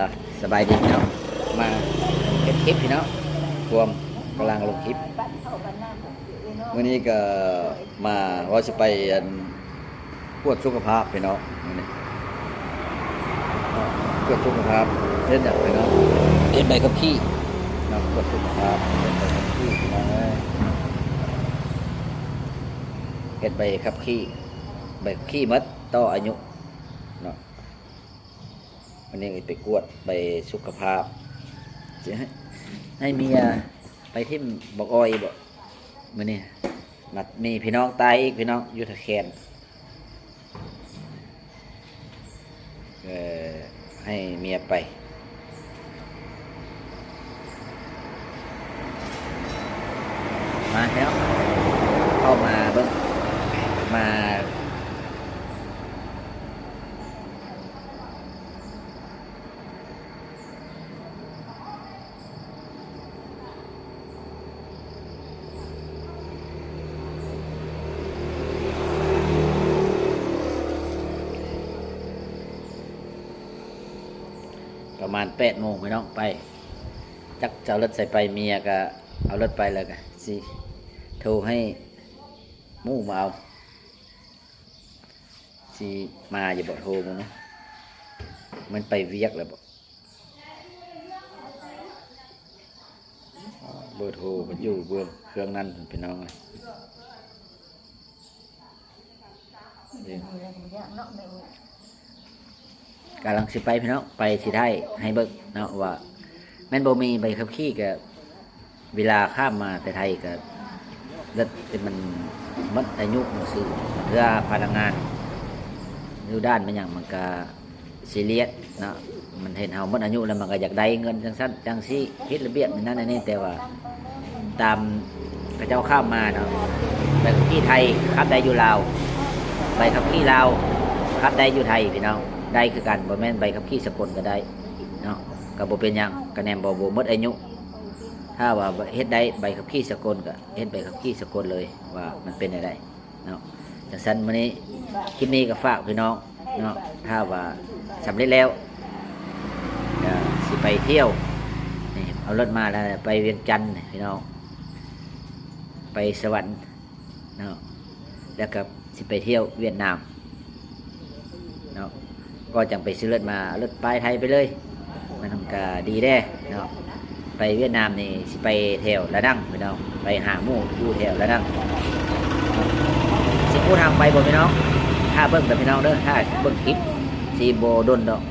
อ่ะสบายดีพี่น้องมาเก็บคลิปพี่น้องรวมกำลังลงคลิปวันนี้ก็มาว่าจะไปตรวจสุขภาพพี่น้องมื้อนี้ตรวจสุขภาพเล่นอย่างพี่น้องเล่นใบขับขี่เนาะตรวจสุขภาพเล่นใบขับขี่พี่น้องเฮ็ดใบขับขี่ใบขับขี่มัดต่ออายุเนาะวันนี้ไปกวดใบสุขภาพจะให้เมียไปที่บอกอ้อยบอกมื้อนี้นัดมีพี่น้องตายอีกพี่น้องอยู่ทะแคนให้เมียไปมาแล้วเข้ามาเบิ่งมาประมาณ8 โมงพี่น้องไปจักจะเอารถใส่ไปเมียก็เอารถไปเลยกันสิโทรให้มู่มาเอาสิมาอย่าบอกโทรมึงนะมันไปเวียกแล้วบอกเบอร์โทรมันอยู่เบื้องเครื่องนั้นพี่น้องเลยกำลังสิไปพี่น้องไปสิได้ให้เบิกเนาะว่าแม่นบ่มีใบขับขี่ก็เวลาข้ามมาแต่ไทยก็รถมันมัดอายุมันซื้อเพื่อพนักงานอยู่ด้านมันอย่างมันก็ซีเรียสเนาะมันเห็นเฮามัดอายุแล้วมันก็อยากได้เงินจังซั่นจังซี่คิดระเบียบนั่นนี่แต่ว่าตามพระเจ้าข้ามมาเนาะใบขับขี่ไทยขับได้อยู่ลาวใบขับขี่ลาวขับได้อยู่ไทยพี่น้องได้คือกันบ่แม่นใบขับขี่สกลก็ได้เนาะก็บ่เป็นหยังคะแนนบ่หมดอายุถ้าว่าเฮ็ดได้ใบขับขี่สกลก็เฮ็ดใบขับขี่สกลเลยว่ามันเป็นได้เนาะจังซั่นมื้อนี้คลิปนี้ก็ฝากพี่น้องเนาะถ้าว่าสำเร็จแล้วก็สิไปเที่ยวนี่เอารถมาแล้วไปเวียงจันทน์พี่น้องไปสวรรค์เนาะแล้วก็สิไปเที่ยวเวียดนามเนาะก็จังไปซื้อรถมารถไปไทยไปเลยมันทำกาดีแด้เนาะไปเวียดนามนี่สิไปแถวละดังพี่น้องไปหาหมู่อยู่แถวละดังสิพูดทางไปบ่พี่น้องถ้าเบิ่งแต่พี่น้องเด้อถ้าเบิ่งคลิปสิบ่ดนดอก